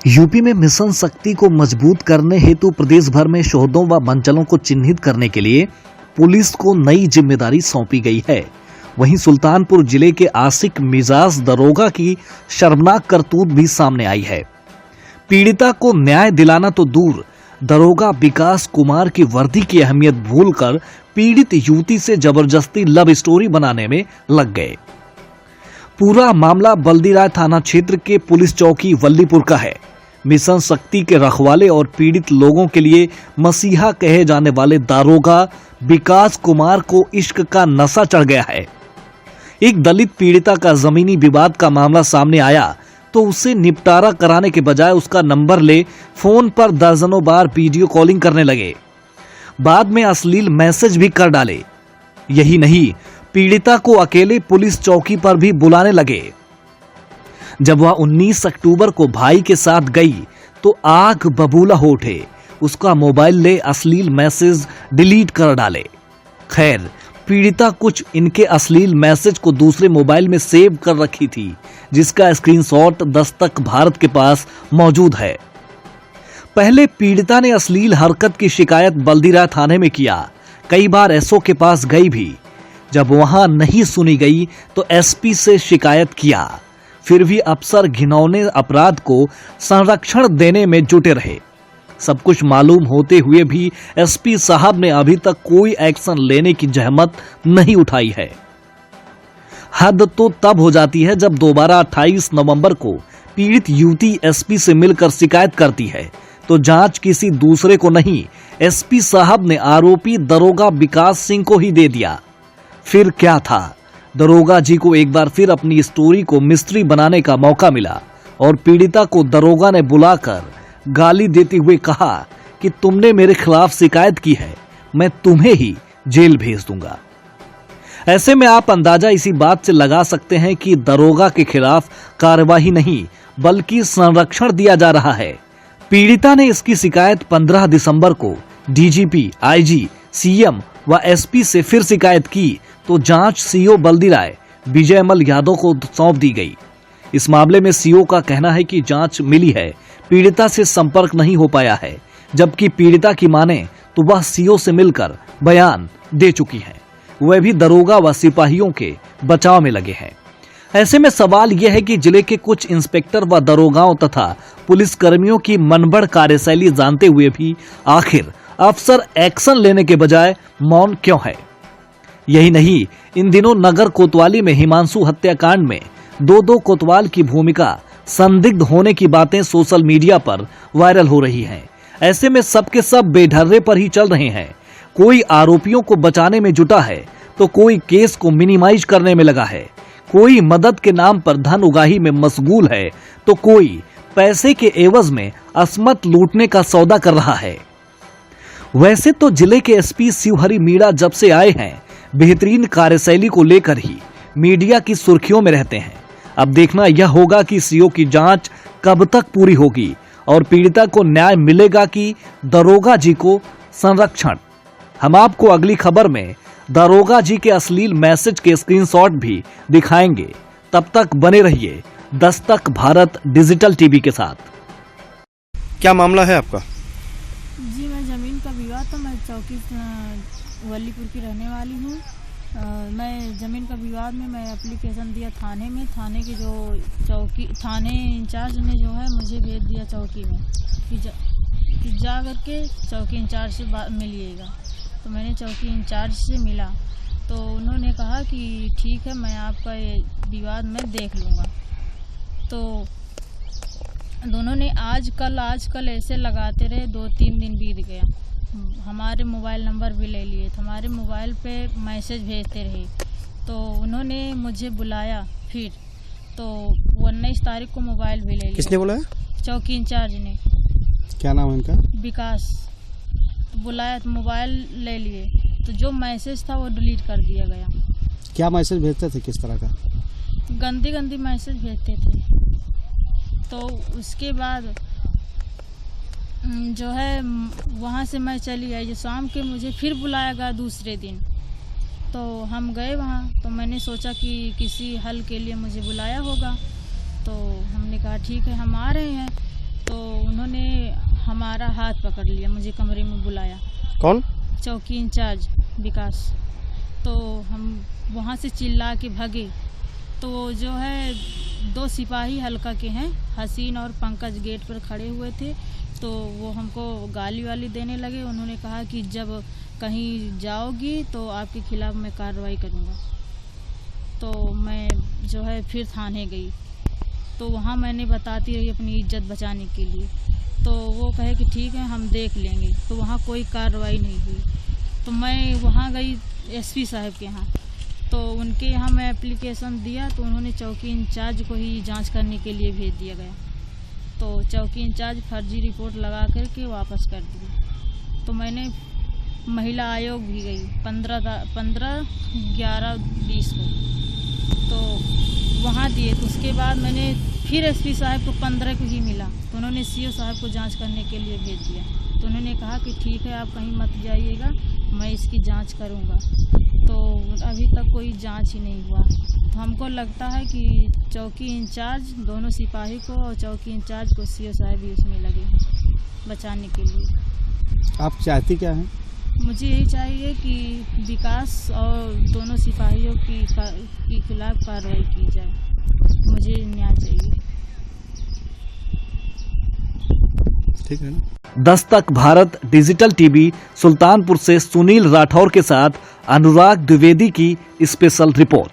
UP में mission शक्ति को मजबूत करने हेतु प्रदेश भर में शोधों व मंचलों को चिन्हित करने के लिए पुलिस को नई जिम्मेदारी सौंपी गई है। वहीं सुल्तानपुर जिले के आशिक मिजाज दरोगा की शर्मनाक करतूत भी सामने आई है। पीड़िता को न्याय दिलाना तो दूर, दरोगा विकास कुमार की वर्दी की अहमियत भूलकर पीड़ित युवती से जबरदस्ती लव स्टोरी बनाने में लग गए। पूरा मामला बल्दीराय थाना क्षेत्र के पुलिस चौकी वल्लीपुर का है। मिशन शक्ति के रखवाले और पीड़ित लोगों के लिए मसीहा कहे जाने वाले दारोगा विकास कुमार को इश्क का नशा चढ़ गया है। एक दलित पीड़िता का जमीनी विवाद का मामला सामने आया तो उसे निपटारा कराने के बजाय उसका नंबर ले फोन पर दर्जनों बार वीडियो कॉलिंग करने लगे। बाद में अश्लील मैसेज भी कर डाले। यही नहीं, पीड़िता को अकेले पुलिस चौकी पर भी बुलाने लगे। जब वह 19 अक्टूबर को भाई के साथ गई तो आग बबूला हो उठे। उसका मोबाइल ले अश्लील मैसेज डिलीट कर डाले। खैर, पीड़िता कुछ इनके अश्लील मैसेज को दूसरे मोबाइल में सेव कर रखी थी, जिसका स्क्रीनशॉट दस्तक भारत के पास मौजूद है। पहले पीड़िता ने अश्लील हरकत की शिकायत बल्दीराय थाने में किया। कई बार एसओ के पास गई भी। जब वहां नहीं सुनी गई तो एसपी से शिकायत किया। फिर भी अफसर घिनौने अपराध को संरक्षण देने में जुटे रहे। सब कुछ मालूम होते हुए भी एसपी साहब ने अभी तक कोई एक्शन लेने की जहमत नहीं उठाई है। हद तो तब हो जाती है जब दोबारा 28 नवंबर को पीड़ित युवती एसपी से मिलकर शिकायत करती है तो जांच किसी दूसरे को नहीं, एसपी साहब ने आरोपी दरोगा विकास सिंह को ही दे दिया। फिर क्या था, दरोगा जी को एक बार फिर अपनी स्टोरी को मिस्ट्री बनाने का मौका मिला और पीड़िता को दरोगा ने बुलाकर गाली देते हुए कहा कि तुमने मेरे खिलाफ शिकायत की है, मैं तुम्हें ही जेल भेज दूंगा। ऐसे में आप अंदाजा इसी बात से लगा सकते हैं कि दरोगा के खिलाफ कार्रवाई नहीं बल्कि संरक्षण दिया जा रहा है। पीड़िता ने इसकी शिकायत 15 दिसंबर को डीजीपी, आईजी, सीएम व एसपी से फिर शिकायत की तो जांच सीओ बल्दीराय विजयमल यादव को सौंप दी गई। इस मामले में सीओ का कहना है कि जांच मिली है, पीड़िता से संपर्क नहीं हो पाया है, जबकि पीड़िता की माने तो वह सीओ से मिलकर बयान दे चुकी है। वह भी दरोगा व सिपाहियों के बचाव में लगे हैं। ऐसे में सवाल यह है कि जिले के कुछ इंस्पेक्टर व दरोगाओं तथा पुलिसकर्मियों की मनबढ़ कार्यशैली जानते हुए भी आखिर अफसर एक्शन लेने के बजाय मौन क्यों है? यही नहीं, इन दिनों नगर कोतवाली में हिमांशु हत्याकांड में दो कोतवाल की भूमिका संदिग्ध होने की बातें सोशल मीडिया पर वायरल हो रही हैं। ऐसे में सबके सब बेढर्रे पर ही चल रहे हैं। कोई आरोपियों को बचाने में जुटा है तो कोई केस को मिनिमाइज करने में लगा है। कोई मदद के नाम पर धन उगाही में मशगूल है तो कोई पैसे के एवज में असमत लूटने का सौदा कर रहा है। वैसे तो जिले के एसपी शिवहरी मीणा जब से आए हैं, बेहतरीन कार्यशैली को लेकर ही मीडिया की सुर्खियों में रहते हैं। अब देखना यह होगा कि सीओ की जांच कब तक पूरी होगी और पीड़िता को न्याय मिलेगा कि दरोगा जी को संरक्षण। हम आपको अगली खबर में दरोगा जी के अश्लील मैसेज के स्क्रीनशॉट भी दिखाएंगे। तब तक बने रहिए दस्तक भारत डिजिटल टीवी के साथ। क्या मामला है आपका? जी, मैं ज़मीन का विवाद था। मैं चौकी वल्लीपुर की रहने वाली हूँ। मैं ज़मीन का विवाद में मैं एप्लीकेशन दिया थाने में। थाने के जो थाने इंचार्ज ने जो है मुझे भेज दिया चौकी में कि जा करके चौकी इंचार्ज से मिलिएगा। तो मैंने चौकी इंचार्ज से मिला तो उन्होंने कहा कि ठीक है, मैं आपका ये विवाद मैं देख लूँगा। तो दोनों ने आज कल ऐसे लगाते रहे। 2-3 दिन बीत गया। हमारे मोबाइल नंबर भी ले लिए, हमारे मोबाइल पे मैसेज भेजते रहे। तो उन्होंने मुझे बुलाया फिर, तो 19 तारीख को मोबाइल भी ले लिया। किसने बुलाया? चौकी इंचार्ज ने। क्या नाम है उनका? विकास। तो बुलाया तो मोबाइल ले लिए तो जो मैसेज था वो डिलीट कर दिया गया। क्या मैसेज भेजते थे, किस तरह का? गंदी मैसेज भेजते थे। तो उसके बाद जो है वहाँ से मैं चली आई। जो शाम के मुझे फिर बुलाया गया दूसरे दिन, तो हम गए वहाँ। तो मैंने सोचा कि किसी हल के लिए मुझे बुलाया होगा। तो हमने कहा ठीक है, हम आ रहे हैं। तो उन्होंने हमारा हाथ पकड़ लिया, मुझे कमरे में बुलाया, कौन? चौकी इंचार्ज विकास। तो हम वहाँ से चिल्ला के भागे। तो जो है 2 सिपाही हल्का के हैं, हसीन और पंकज, गेट पर खड़े हुए थे। तो वो हमको गाली वाली देने लगे। उन्होंने कहा कि जब कहीं जाओगी तो आपके खिलाफ़ मैं कार्रवाई करूँगा। तो मैं जो है फिर थाने गई। तो वहाँ मैंने बताती रही अपनी इज्जत बचाने के लिए। तो वो कहे कि ठीक है, हम देख लेंगे। तो वहाँ कोई कार्रवाई नहीं हुई। तो मैं वहाँ गई एसपी साहब के यहाँ। तो उनके यहाँ मैं एप्लीकेशन दिया। तो उन्होंने चौकी इंचार्ज को ही जांच करने के लिए भेज दिया गया। तो चौकी इंचार्ज फर्जी रिपोर्ट लगा करके वापस कर दी। तो मैंने महिला आयोग भी गई 15/11/20 को। तो वहाँ दिए। तो उसके बाद मैंने फिर एसपी साहब को 15 को ही मिला। तो उन्होंने सीओ साहब को जांच करने के लिए भेज दिया। तो उन्होंने कहा कि ठीक है, आप कहीं मत जाइएगा, मैं इसकी जांच करूँगा। तो अभी तक कोई जांच ही नहीं हुआ। तो हमको लगता है कि चौकी इंचार्ज, दोनों सिपाही को और चौकी इंचार्ज को सीओ साहब भी उसमें लगे हैं बचाने के लिए। आप चाहती क्या हैं? मुझे यही चाहिए कि विकास और दोनों सिपाहियों की खिलाफ कार्रवाई की जाए। मुझे न्याय चाहिए। ठीक है ना? दस्तक भारत डिजिटल टीवी सुल्तानपुर से सुनील राठौर के साथ अनुराग द्विवेदी की स्पेशल रिपोर्ट।